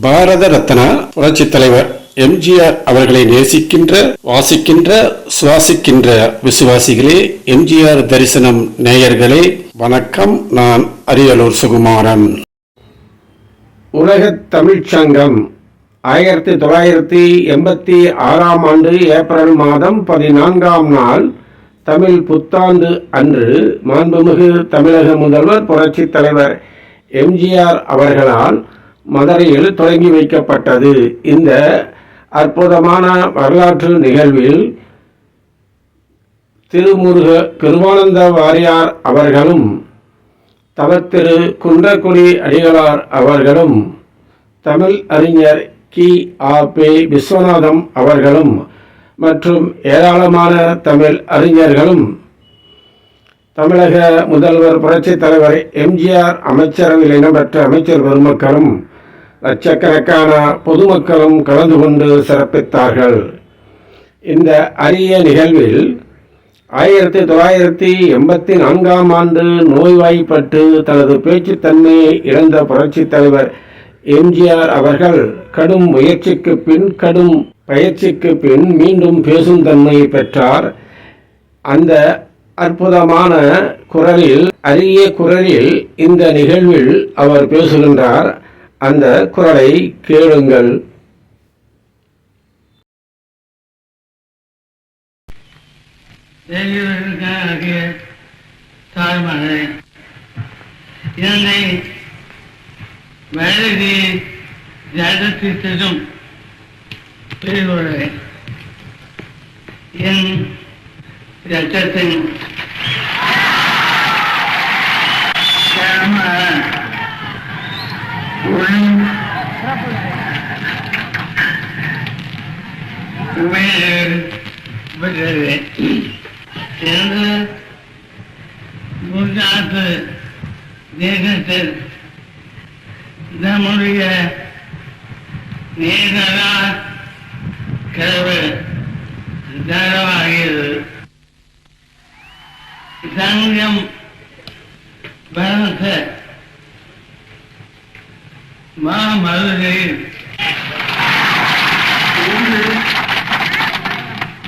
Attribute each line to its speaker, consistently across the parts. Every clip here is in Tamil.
Speaker 1: பாரத ரத்னா புரட்சித் தலைவர் எம்ஜிஆர் அவர்களை நேசிக்கின்ற, வாசிக்கின்ற, சுவாசிக்கின்ற விசுவாசிகளே, எம்ஜிஆர் தரிசனம் நேயர்களே, வணக்கம். நான் அரியலூர் சுகுமாரன். உலகத் தமிழ்ச் சங்கம் 1986 ஆண்டு ஏப்ரல் மாதம் 14ஆம் நாள் தமிழ் புத்தாண்டு அன்று மாண்புமிகு தமிழக முதல்வர் புரட்சித் தலைவர் எம்ஜிஆர் அவர்களால் மதுரையில் தொடங்கி வைக்கப்பட்டது. இந்த அற்புதமான வரலாற்று நிகழ்வில் திருமுருக கிருபானந்த வாரியார் அவர்களும் தவத்திரு குன்றக்குடி அடிகளார் அவர்களும் தமிழ் அறிஞர் கி.ஆ.பெ. விஸ்வநாதம் அவர்களும் மற்றும் ஏராளமான தமிழ் அறிஞர்களும் தமிழக முதல்வர் புரட்சித் தலைவர் எம்ஜிஆர் அமைச்சரவையில் இடம்பெற்ற அமைச்சர் பெருமக்களும் லட்சக்கணக்கான பொதுமக்களும் கலந்து கொண்டு சிறப்பித்தார்கள். இந்த அரிய நிகழ்வில் 1984ஆம் ஆண்டு நோய்வாய்ப்பட்டு தனது பேச்சுத்தன்மையை இழந்த புரட்சித் தலைவர் எம்ஜிஆர் அவர்கள் கடும் முயற்சிக்கு பின், கடும் பயிற்சிக்கு பின் மீண்டும் பேசும் தன்மையை பெற்றார். அந்த அற்புதமான குரலில், அரிய குரலில் இந்த நிகழ்வில் அவர் பேசுகின்றார். அந்த குரலை கேளுங்கள்.
Speaker 2: தாய்மலை என்னை வேலைக்கு ஜாதத்திலும் பெரியவர்களே, என் ரத்தத்தின் முன்னாட்டு தேசத்தில் நம்முடைய நேரா கதவு தரவாகிறது. சங்கம் வளர்த்த மாமதுரையில்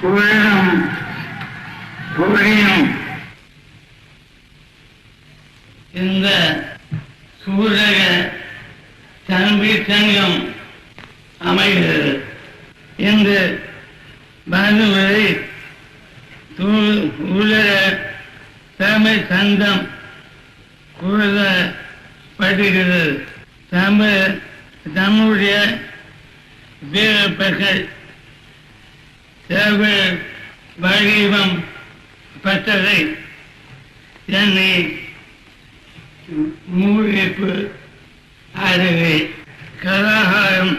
Speaker 2: புகழும் இந்த சூரக தம்பி சங்கம் அமைகிறது. இந்த பானுவரை உலக தமிழ் சங்கம் கூறப்படுகிறது. நம்முடைய வீரப்பர்கள் தமிழ் வடிவம் பட்டதை என்னை மூழிப்பு அறிவை கலாகாரம்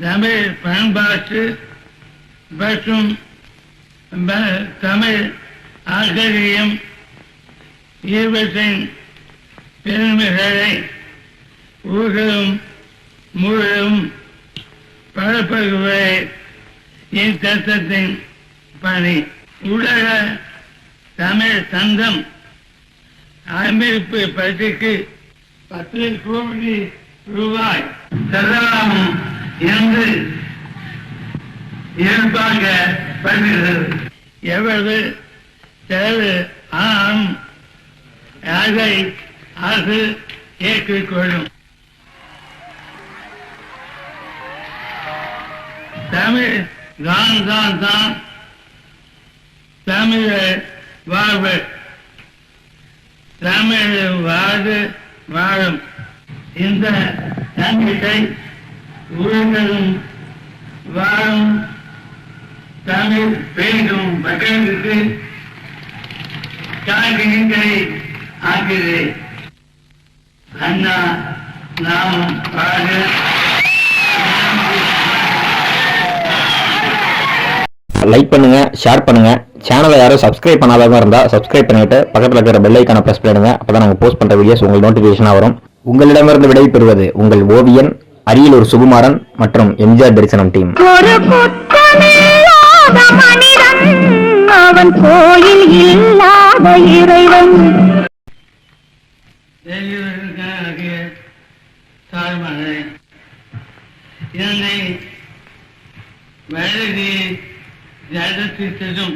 Speaker 2: தமிழ் பண்பாட்டு மற்றும் தமிழ் ஆசிரியம் இவற்றின் பெருமைகளை ஊர்களும் முழுவதும் பரப்புவதை என் சட்டத்தின் பணி. உலக தமிழ் சங்கம் அமைப்பு பற்றிக்கு 10 கோடி ரூபாய் செலவாகும் என்று எதிர்பார்க்கப்படுகிறது. எவ்வளவு செலவு ஆனாலும் அதை அரசு ஏற்றுக்கொள்ளும். தமிழ் தான் தமிழ வாழ்வு, தமிழ் வாழும். இந்த தமிழை உலகம் வாழும் தமிழ் பேசும் மக்களுக்கு காகிதங்களை ஆகிறது. அண்ணா நாம் பாட
Speaker 3: லைக் பண்ணுங்க, ஷேர் பண்ணுங்க. சேனலை யாரும் சப்ஸ்கிரைப் பண்ணாதவங்க இருந்தா சப்ஸ்கிரைப் பண்ணிட்டு பக்கத்துல இருக்கிற பெல் ஐகானை பிரஸ் பண்ணுங்க. அப்பதான் நாங்க போஸ்ட் பண்ற வீடியோஸ் உங்களுக்கு நோட்டிபிகேஷனா வரும். உங்களிடமிருந்து விடை பெறுவது உங்கள் ஓவியன் அரியலூர் சுகுமாரன் மற்றும் எம்ஜிஆர் தரிசனம் டீம். அவன் கோயில் இல்லாத இறைவன்.
Speaker 2: தாய்மகளே, என்னை வயதி ஜாதத்திலும்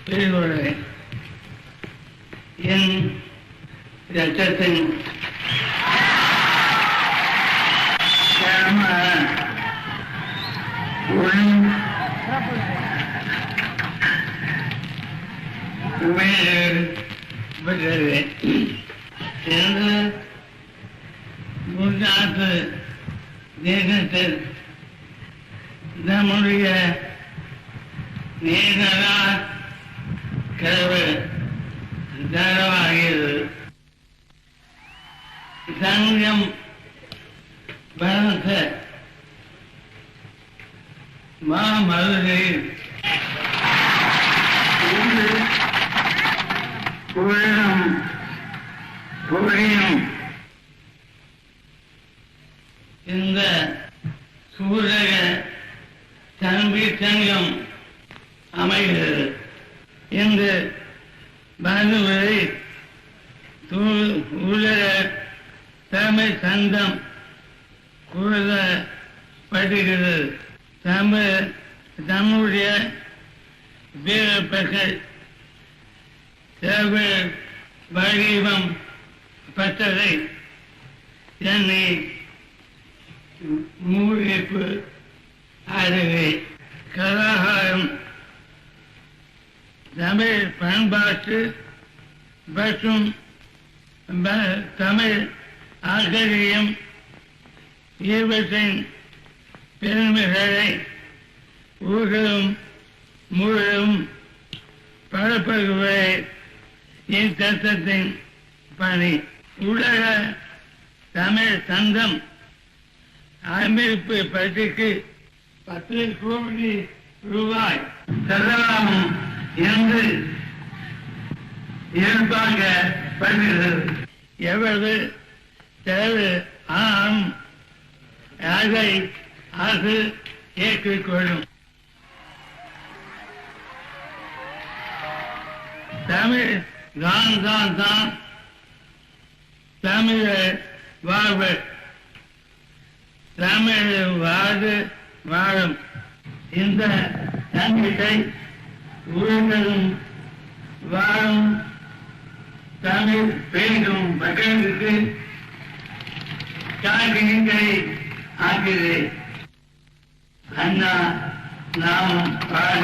Speaker 2: பெரியவர்களே, என் ரத்தத்தின் முன்னாட்டு தேசத்தில் நம்முடைய நேரா கதவு தரவாகிறது. சங்கம் பலத்த மாமதுரையில் புகழும் இந்த சூரக தம்பி சங்கம் அமைகிறது. இந்த பாதுவை உலக தமிழ் சங்கம் கூறப்படுகிறது. தம்முடைய வீரப்பர்கள் தமிழ் வடிவம் பெற்றதை என்னை மூழிப்பு அறிவே கலாகாரம் தமிழ் பண்பாட்டு மற்றும் தமிழ் ஆசிரியம் இவற்றின் பெருமைகளை ஊர்களும் முழுவதும் பரப்புவதை என் சட்டத்தின் பணி. உலக தமிழ் சங்கம் அமைப்பு பற்றிக்கு 10 கோடி ரூபாய் செலவாகும் என்று எதிர்பார்க்கப்படுகிறது. எவ்வளவு செலவு ஆம் அதை அரசு ஏற்றுக்கொள்ளும். தமிழ் தான் தமிழ வாழ்வு, தமிழ் வாழும் இந்த நம்பிக்கை உலகம் வாழும் தமிழ் பேசும் மக்களுக்கு காரியங்களை ஆகிறது. அண்ணா நாம் பாட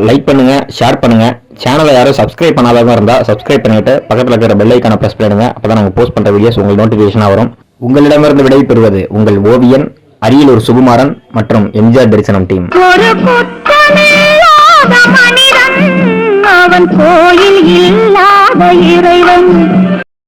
Speaker 3: லைக் பண்ணுங்க, ஷேர் பண்ணுங்க. சேனலை யாரும் சப்ஸ்கிரைப் பண்ணாதவங்க இருந்தா சப்ஸ்கிரைப் பண்ணிட்டு பக்கத்துல இருக்கிற பெல் ஐக்கான பிரஸ் பண்ணுங்க. அப்பதான் நாங்க போஸ்ட் பண்ற வீடியோஸ் உங்களுக்கு நோட்டிபிகேஷனா வரும். உங்களிடமிருந்து விடை பெறுவது உங்கள் ஓவியன் அரியலூர் சுகுமாரன் மற்றும் எம்ஜிஆர் தரிசனம் டீம்.
Speaker 4: ஒரு குற்றமில்லாத மனிதன் அவன் கோயில் இல்லாத இறைவன்.